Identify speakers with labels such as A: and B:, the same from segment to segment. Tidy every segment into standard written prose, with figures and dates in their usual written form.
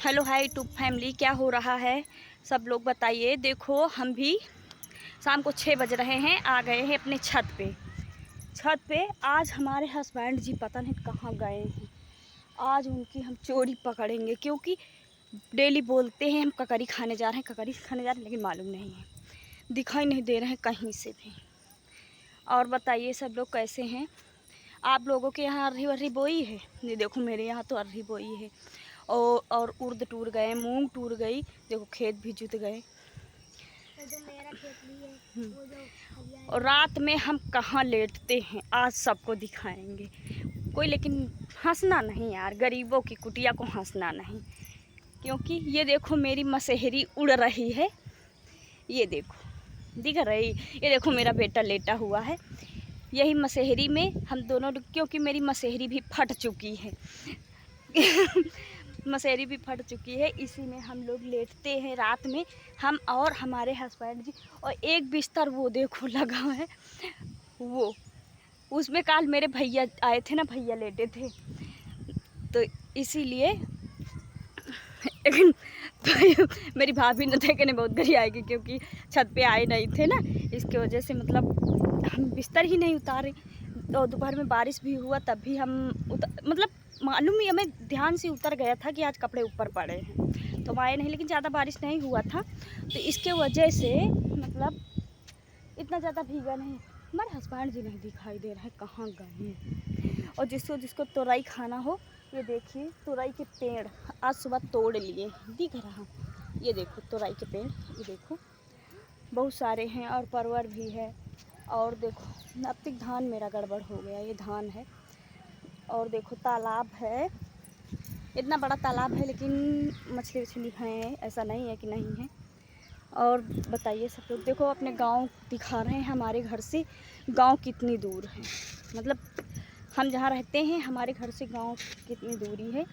A: Hello hi YouTube family, क्या हो रहा है सब लोग बताइए। देखो हम भी शाम को 6 बज रहे हैं, आ गए हैं अपने छत पे। आज हमारे हस्बैंड जी पता नहीं कहाँ गए हैं। आज उनकी हम चोरी पकड़ेंगे, क्योंकि डेली बोलते हैं हम ककरी खाने जा रहे हैं, ककरी खाने जा रहे हैं, लेकिन मालूम नहीं है, दिखाई नहीं दे रहे हैं कहीं से भी। और बताइए सब लोग कैसे हैं। आप लोगों के यहाँ अर्री वर्री बोई है? ये देखो मेरे यहाँ तो अर्री बोई है। और उर्द टूट गए, मूंग टूट गई, देखो खेत भी जुत गए।
B: जो मेरा खेत भी है वो जो
A: और रात में हम कहाँ लेटते हैं, आज सबको दिखाएंगे। कोई लेकिन हंसना नहीं यार, गरीबों की कुटिया को हंसना नहीं, क्योंकि ये देखो मेरी मसहरी उड़ रही है। ये देखो दिख रही, ये देखो मेरा बेटा लेटा हुआ है यही मसहरी में। हम दोनों, क्योंकि मेरी मसहरी भी फट चुकी है मसहरी भी फट चुकी है, इसी में हम लोग लेटते हैं रात में, हम और हमारे हस्बैंड जी। और एक बिस्तर वो देखो लगा है, वो उसमें काल मेरे भैया आए थे ना, भैया लेटे थे, तो इसीलिए लेकिन मेरी भाभी ने देखने बहुत गरी आएगी, क्योंकि छत पे आए नहीं थे ना, इसकी वजह से मतलब हम बिस्तर ही नहीं उतारे। और दोपहर में बारिश भी हुआ, तब भी हम मतलब मालूम ही हमें ध्यान से उतर गया था कि आज कपड़े ऊपर पड़े हैं, तो हम आए नहीं। लेकिन ज़्यादा बारिश नहीं हुआ था, तो इसके वजह से मतलब इतना ज़्यादा भीगा नहीं। हमारे हस्बैंड जी नहीं दिखाई दे रहे हैं, कहाँ गए। और जिसको जिसको तोरई खाना हो, ये देखिए तोरई के पेड़ आज सुबह तोड़ लिए, दिख रहा। ये देखो तोरई के पेड़, ये देखो बहुत सारे हैं, और परवर भी है। और देखो अब तक धान मेरा गड़बड़ हो गया, ये धान है। और देखो तालाब है, इतना बड़ा तालाब है, लेकिन मछली वछली हैं, ऐसा नहीं है कि नहीं है। और बताइए सब लोग, देखो अपने गांव दिखा रहे हैं। हमारे घर से गांव कितनी दूर है, मतलब हम जहाँ रहते हैं हमारे घर से गांव कितनी दूरी है,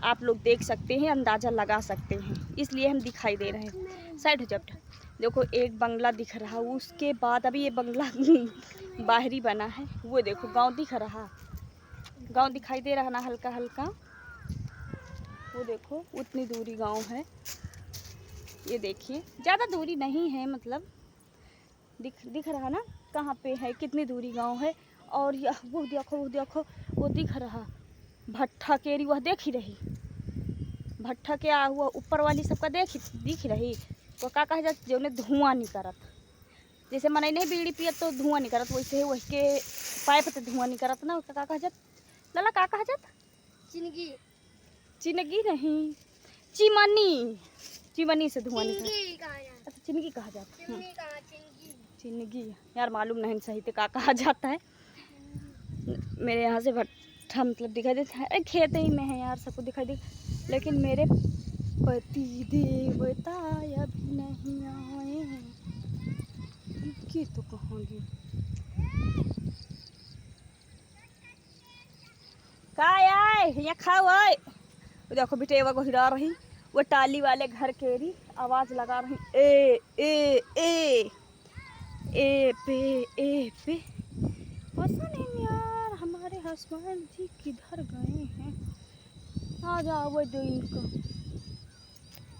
A: आप लोग देख सकते हैं, अंदाज़ा लगा सकते हैं, इसलिए हम दिखाई दे रहे हैं। साइड हो जब देखो एक बंगला दिख रहा, उसके बाद अभी ये बंगला बाहरी बना है। वो देखो गांव दिख रहा, गांव दिखाई दे रहा ना हल्का हल्का, वो देखो उतनी दूरी गांव है। ये देखिए ज़्यादा दूरी नहीं है, मतलब दिख रहा ना कहाँ पे है, कितनी दूरी गांव है। और यह वो देखो वो दिख रहा भट्ठा केरी, वह देख ही रही भट्ठा के आ हुआ ऊपर वाली सबका दिख रही। वो का कहा जात जो ने धुआं नहीं करत, जैसे मनई नहीं बीड़ी पियत तो धुआं नहीं करत, वैसे वही के पाइप तो धुआं नहीं करत ना, उसका का कहा जात लाला, का कहा जात?
B: चिनगी
A: चिनगी नहीं, चिमनी, चिमनी से धुआं नहीं करत। अच्छा चिनगी कहा जाता है, चिनगी यार मालूम नहीं सही से का कहा जाता है। मेरे यहाँ से भट्ठा मतलब दिखाई देता है, अरे खेत ही में है यार, सबको दिखाई दे। लेकिन मेरे पति देवता अभी नहीं आए हैं, कि तो कहाँ गए, काय आए यहाँ खाओ आए। देखो बेटेवा को हिला रही, वो टाली वाले घर केरी आवाज़ लगा रही, ए ए ए ए पे ए पे। पता नहीं यार हमारे हस्बैंड जी किधर गए हैं। आ जाओ वो जो इनका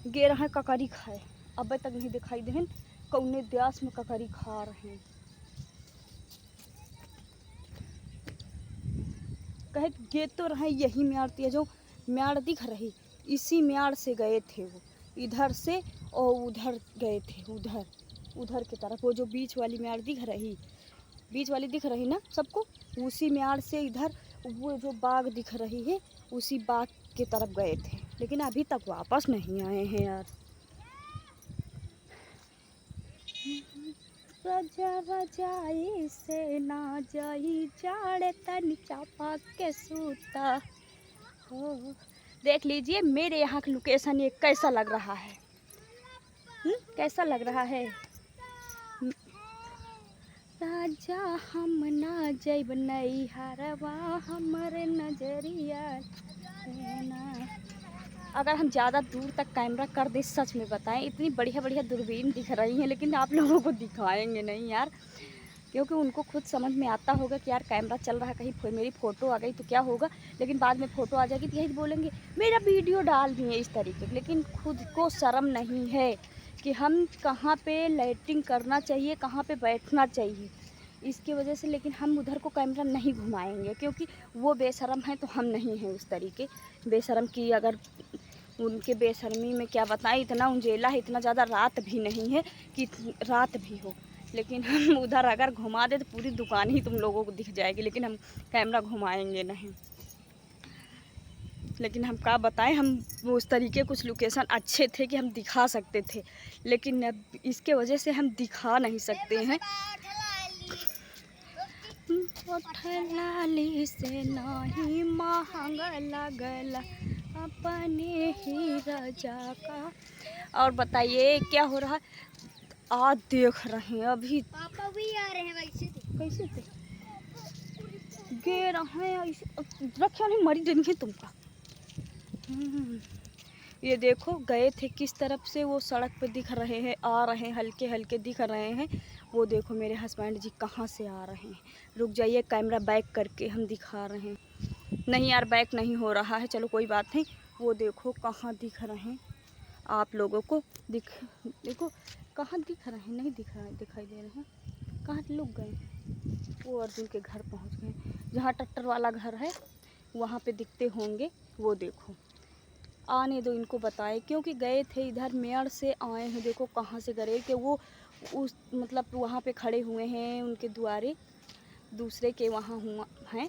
A: गे रहे ककरी खाए, अब तक नहीं दिखाई दे, कौने द्यास में ककरी खा रहे हैं। कहे गे तो रहे यही म्याड़ थी, जो म्याड़ दिख रही इसी म्याड़ से गए थे वो, इधर से और उधर गए थे, उधर की तरफ। वो जो बीच वाली म्याड़ दिख रही, बीच वाली दिख रही ना सबको, उसी म्याड़ से इधर वो जो बाग दिख रही है, उसी बाग की तरफ गए थे, लेकिन अभी तक वापस नहीं आए हैं यार। रजा रजाई से ना जाई जाड़े तन चापा के सूता हो। देख लीजिए मेरे यहाँ का लोकेशन ये कैसा लग रहा है, कैसा लग रहा है। राजा हम ना जैब नई हरवा हमरे नजरिया ना। अगर हम ज़्यादा दूर तक कैमरा कर दे, सच में बताएं इतनी बढ़िया बढ़िया दूरबीन दिख रही हैं, लेकिन आप लोगों को दिखाएंगे नहीं यार। क्योंकि उनको खुद समझ में आता होगा कि यार कैमरा चल रहा है, कहीं मेरी फ़ोटो आ गई तो क्या होगा। लेकिन बाद में फ़ोटो आ जाएगी तो यही बोलेंगे मेरा वीडियो डाल दिए इस तरीके के। लेकिन खुद को शर्म नहीं है कि हम कहाँ पे लाइटिंग करना चाहिए, कहाँ पे बैठना चाहिए, इसकी वजह से। लेकिन हम उधर को कैमरा नहीं घुमाएंगे क्योंकि वो बेशर्म हैं तो हम नहीं हैं उस तरीके बेशर्म की। अगर उनके बेशर्मी में क्या बताएं, इतना उंजेला है, इतना ज़्यादा रात भी नहीं है कि रात भी हो। लेकिन हम उधर अगर घुमा दे तो पूरी दुकान ही तुम लोगों को दिख जाएगी, लेकिन हम कैमरा घुमाएंगे नहीं। लेकिन हम क्या बताएं, हम उस तरीके कुछ लोकेशन अच्छे थे कि हम दिखा सकते थे, लेकिन अब इसके वजह से हम दिखा नहीं सकते हैं। लाली से नहीं महंगा लगल अपने ही राजा का। और बताइए क्या हो रहा है? आज देख रहे हैं अभी
B: पापा भी आ रहे हैं।
A: कैसे थे गे रहे हैं ऐसे रखा नहीं मरी देनी है तुमका। ये देखो गए थे किस तरफ से, वो सड़क पे दिख रहे हैं, आ रहे हैं, हल्के हल्के दिख रहे हैं। वो देखो मेरे हस्बैंड जी कहाँ से आ रहे हैं। रुक जाइए, कैमरा बैक करके हम दिखा रहे हैं। नहीं यार बैक नहीं हो रहा है, चलो कोई बात नहीं। वो देखो कहाँ दिख रहे हैं आप लोगों को। देखो कहाँ दिख रहे हैं, नहीं दिखाई दे रहे हैं। कहाँ लुक गए? वो अर्जुन के घर पहुँच गए, जहाँ ट्रैक्टर वाला घर है वहाँ पे दिखते होंगे। वो देखो आने दो इनको बताए, क्योंकि गए थे इधर मेयर से आए हैं। देखो कहाँ से गए कि वो उस मतलब वहाँ पे खड़े हुए हैं, उनके द्वारे दूसरे के वहाँ हुआ हैं।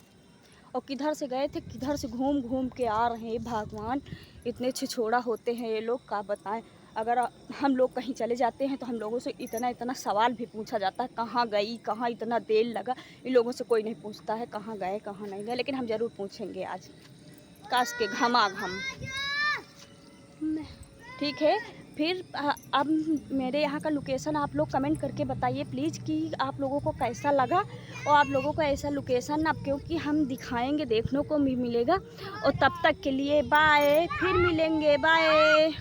A: और किधर से गए थे, किधर से घूम घूम के आ रहे हैं। भगवान इतने छिछोड़ा होते हैं ये लोग, क्या बताएं। अगर हम लोग कहीं चले जाते हैं तो हम लोगों से इतना सवाल भी पूछा जाता है, कहाँ गई, कहाँ इतना देर लगा। इन लोगों से कोई नहीं पूछता है कहाँ गए कहाँ नहीं गए, लेकिन हम ज़रूर पूछेंगे आज काश के घमाघम। ठीक है फिर अब मेरे यहाँ का लोकेशन आप लोग कमेंट करके बताइए प्लीज़ कि आप लोगों को कैसा लगा। और आप लोगों को ऐसा लोकेशन अब क्योंकि हम दिखाएंगे, देखने को भी मिलेगा। और तब तक के लिए बाय, फिर मिलेंगे, बाय।